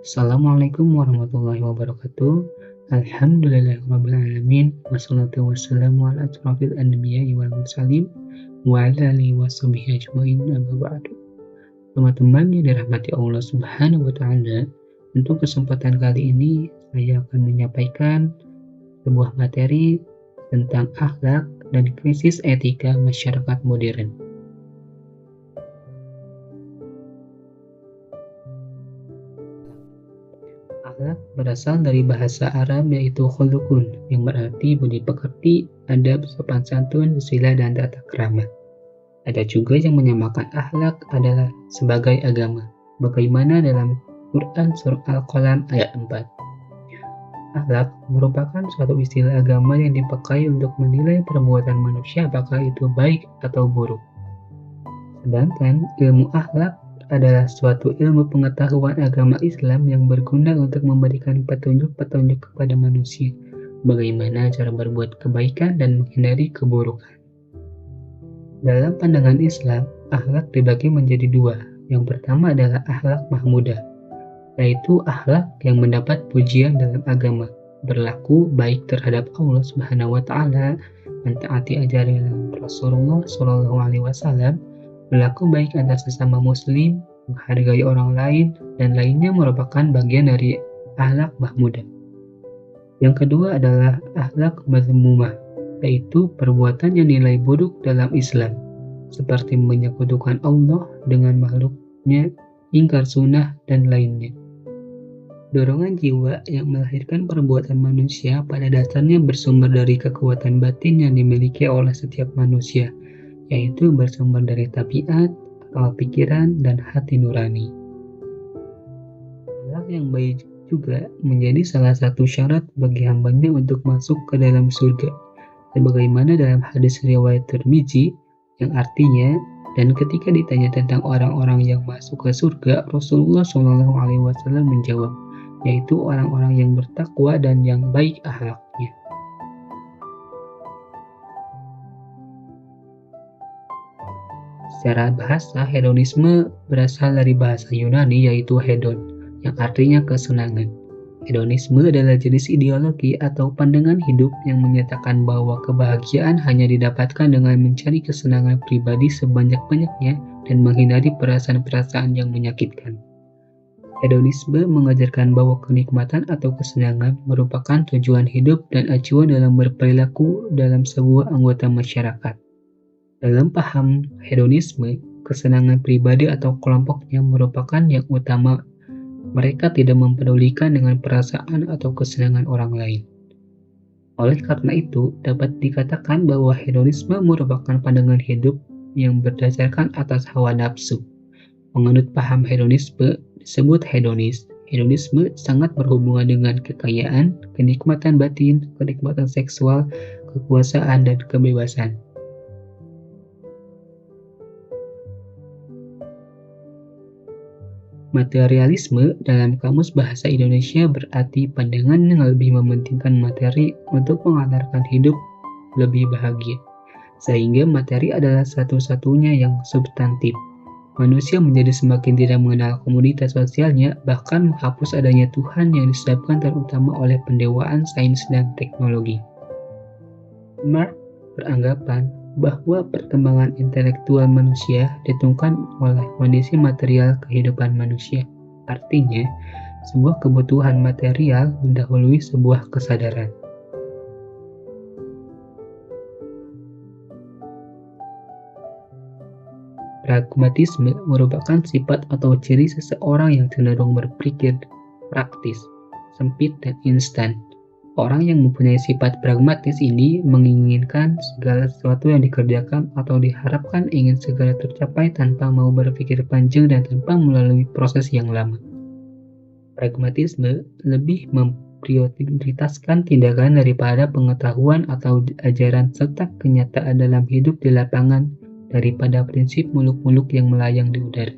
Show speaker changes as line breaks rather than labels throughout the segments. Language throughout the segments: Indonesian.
Assalamualaikum warahmatullahi wabarakatuh. Alhamdulillahirrabbilalamin. Wassalatu wassalamu ala asrofil anbiya'i wal mursalin wa ala alihi washabihi ajmain amma ba'du. Teman-teman yang dirahmati Allah Subhanahu wa taala, untuk kesempatan kali ini saya akan menyampaikan sebuah materi tentang akhlak dan krisis etika masyarakat modern. Akhlak berasal dari bahasa Arab yaitu khuluqun, yang berarti budi pekerti, adab, sopan santun, sila, dan tata krama. Ada juga yang menyamakan akhlak adalah sebagai agama, bagaimana dalam Quran Surah Al-Qalam ayat 4. Akhlak merupakan suatu istilah agama yang dipakai untuk menilai perbuatan manusia apakah itu baik atau buruk. Sedangkan ilmu akhlak adalah suatu ilmu pengetahuan agama Islam yang berguna untuk memberikan petunjuk-petunjuk kepada manusia bagaimana cara berbuat kebaikan dan menghindari keburukan. Dalam pandangan Islam, akhlak dibagi menjadi dua. Yang pertama adalah akhlak mahmudah, yaitu akhlak yang mendapat pujian dalam agama, berlaku baik terhadap Allah Subhanahu wa taala, mentaati ajaran Rasulullah Shallallahu alaihi wasallam, berlaku baik antar sesama muslim, menghargai orang lain, dan lainnya merupakan bagian dari akhlak mahmudah. Yang kedua adalah akhlak mazmumah, yaitu perbuatan yang nilai buruk dalam Islam, seperti menyekutukan Allah dengan makhluknya, ingkar sunnah, dan lainnya. Dorongan jiwa yang melahirkan perbuatan manusia pada dasarnya bersumber dari kekuatan batin yang dimiliki oleh setiap manusia, yaitu bersumber dari tabiat, akal pikiran, dan hati nurani. Akhlak yang baik juga menjadi salah satu syarat bagi hambanya untuk masuk ke dalam surga, sebagaimana dalam hadis riwayat Tirmizi yang artinya, dan ketika ditanya tentang orang-orang yang masuk ke surga, Rasulullah Shallallahu alaihi wasallam menjawab, yaitu orang-orang yang bertakwa dan yang baik akhlaknya. Secara bahasa, hedonisme berasal dari bahasa Yunani yaitu hedon, yang artinya kesenangan. Hedonisme adalah jenis ideologi atau pandangan hidup yang menyatakan bahwa kebahagiaan hanya didapatkan dengan mencari kesenangan pribadi sebanyak-banyaknya dan menghindari perasaan-perasaan yang menyakitkan. Hedonisme mengajarkan bahwa kenikmatan atau kesenangan merupakan tujuan hidup dan acuan dalam berperilaku dalam sebuah anggota masyarakat. Dalam paham hedonisme, kesenangan pribadi atau kelompoknya merupakan yang utama. Mereka tidak mempedulikan dengan perasaan atau kesenangan orang lain. Oleh karena itu, dapat dikatakan bahwa hedonisme merupakan pandangan hidup yang berdasarkan atas hawa nafsu. Menganut paham hedonisme disebut hedonis. Hedonisme sangat berhubungan dengan kekayaan, kenikmatan batin, kenikmatan seksual, kekuasaan, dan kebebasan. Materialisme dalam Kamus Bahasa Indonesia berarti pandangan yang lebih mementingkan materi untuk mengantarkan hidup lebih bahagia, sehingga materi adalah satu-satunya yang substantif. Manusia menjadi semakin tidak mengenal komunitas sosialnya, bahkan menghapus adanya Tuhan yang disebabkan terutama oleh pendewaan sains dan teknologi. Marx beranggapan bahwa perkembangan intelektual manusia ditentukan oleh kondisi material kehidupan manusia. Artinya, sebuah kebutuhan material mendahului sebuah kesadaran. Pragmatisme merupakan sifat atau ciri seseorang yang cenderung berpikir praktis, sempit, dan instan. Orang yang mempunyai sifat pragmatis ini menginginkan segala sesuatu yang dikerjakan atau diharapkan ingin segera tercapai tanpa mau berpikir panjang dan tanpa melalui proses yang lama. Pragmatisme lebih memprioritaskan tindakan daripada pengetahuan atau ajaran serta kenyataan dalam hidup di lapangan daripada prinsip muluk-muluk yang melayang di udara.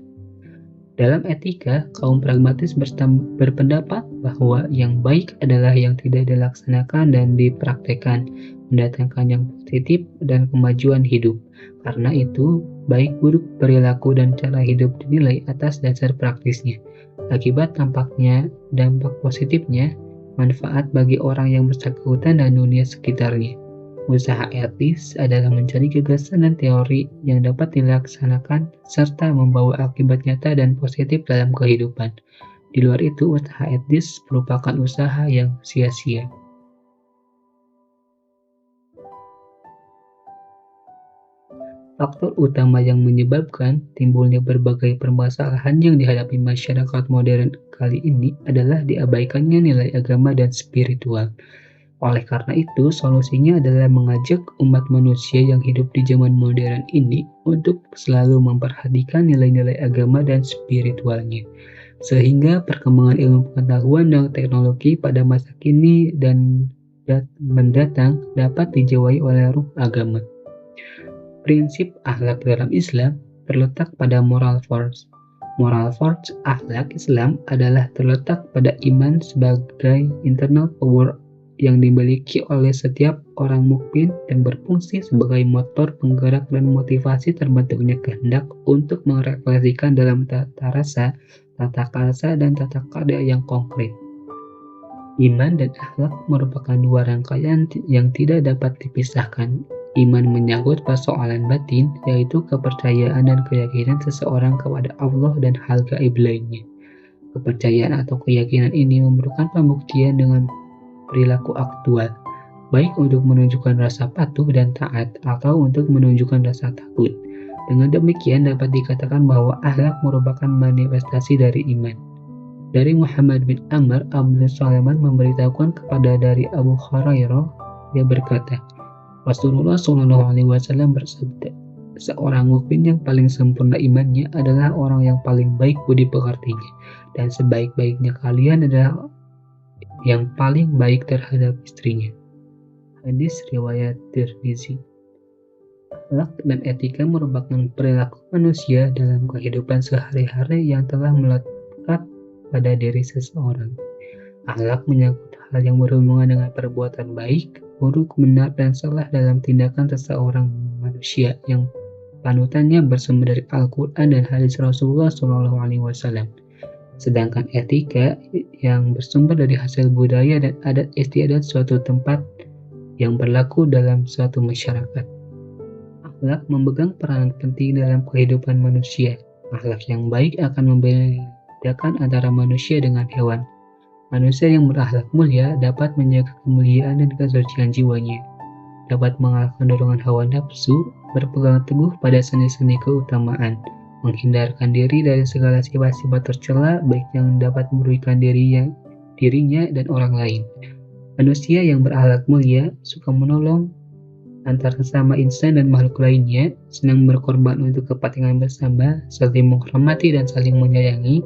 Dalam etika, kaum pragmatis berpendapat bahwa yang baik adalah yang tidak dilaksanakan dan dipraktekkan, mendatangkan yang positif dan kemajuan hidup. Karena itu, baik buruk perilaku dan cara hidup dinilai atas dasar praktisnya, Akibat dampak positifnya, manfaat bagi orang yang bersangkutan dan dunia sekitarnya. Usaha etis adalah mencari gagasan dan teori yang dapat dilaksanakan serta membawa akibat nyata dan positif dalam kehidupan. Di luar itu, usaha etis merupakan usaha yang sia-sia. Faktor utama yang menyebabkan timbulnya berbagai permasalahan yang dihadapi masyarakat modern kali ini adalah diabaikannya nilai agama dan spiritual. Oleh karena itu, solusinya adalah mengajak umat manusia yang hidup di zaman modern ini untuk selalu memperhatikan nilai-nilai agama dan spiritualnya, sehingga perkembangan ilmu pengetahuan dan teknologi pada masa kini dan mendatang dapat dijawai oleh ruh agama. Prinsip akhlak dalam Islam terletak pada moral force. Moral force akhlak Islam adalah terletak pada iman sebagai internal power yang dimiliki oleh setiap orang mukmin dan berfungsi sebagai motor penggerak dan motivasi terbentuknya kehendak untuk merefleksikan dalam tata rasa, tata karsa, dan tata karya yang konkret. Iman dan akhlak merupakan dua rangkaian yang tidak dapat dipisahkan. Iman menyangkut persoalan batin, yaitu kepercayaan dan keyakinan seseorang kepada Allah dan hal gaib lainnya. Kepercayaan atau keyakinan ini memerlukan pembuktian dengan perilaku aktual, baik untuk menunjukkan rasa patuh dan taat atau untuk menunjukkan rasa takut. Dengan demikian dapat dikatakan bahwa akhlak merupakan manifestasi dari iman. Dari Muhammad bin Amr, Abu Sulaiman memberitahukan kepada dari Abu Hurairah, dia berkata, Rasulullah Shallallahu Alaihi Wasallam bersabda, seorang mukmin yang paling sempurna imannya adalah orang yang paling baik budi pekertinya, dan sebaik-baiknya kalian adalah yang paling baik terhadap istrinya. Hadis riwayat Tirmizi. Akhlak dan etika merupakan perilaku manusia dalam kehidupan sehari-hari yang telah melekat pada diri seseorang. Akhlak menyangkut hal yang berhubungan dengan perbuatan baik, buruk, benar, dan salah dalam tindakan seseorang manusia yang panutannya bersumber dari Al-Quran dan hadis Rasulullah SAW. Sedangkan etika yang bersumber dari hasil budaya dan adat istiadat suatu tempat yang berlaku dalam suatu masyarakat. Akhlak memegang peranan penting dalam kehidupan manusia. Akhlak yang baik akan membedakan antara manusia dengan hewan. Manusia yang berakhlak mulia dapat menjaga kemuliaan dan kesucian jiwanya, dapat mengalahkan dorongan hawa nafsu, berpegang teguh pada seni-seni keutamaan, menghindarkan diri dari segala sifat-sifat tercela baik yang dapat merugikan dirinya dan orang lain. Manusia yang berakhlak mulia suka menolong antar sesama insan dan makhluk lainnya, senang berkorban untuk kepentingan bersama, saling menghormati dan saling menyayangi.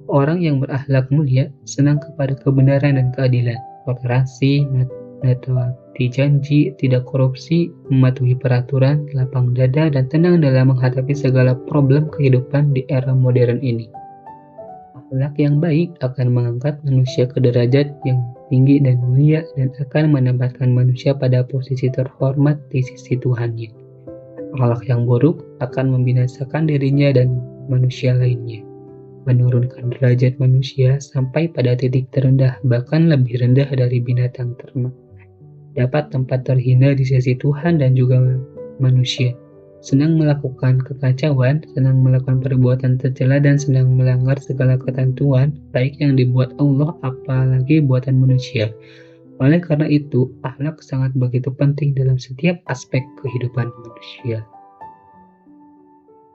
Orang yang berakhlak mulia senang kepada kebenaran dan keadilan, toleransi, menepati janji, tidak korupsi, mematuhi peraturan, lapang dada, dan tenang dalam menghadapi segala problem kehidupan di era modern ini. Akhlak yang baik akan mengangkat manusia ke derajat yang tinggi dan mulia dan akan menempatkan manusia pada posisi terhormat di sisi Tuhannya. Akhlak yang buruk akan membinasakan dirinya dan manusia lainnya, menurunkan derajat manusia sampai pada titik terendah, bahkan lebih rendah dari binatang ternak. Dapat tempat terhina di sisi Tuhan dan juga manusia. Senang melakukan kekacauan, senang melakukan perbuatan tercela, dan senang melanggar segala ketentuan, baik yang dibuat Allah apalagi buatan manusia. Oleh karena itu, akhlak sangat begitu penting dalam setiap aspek kehidupan manusia.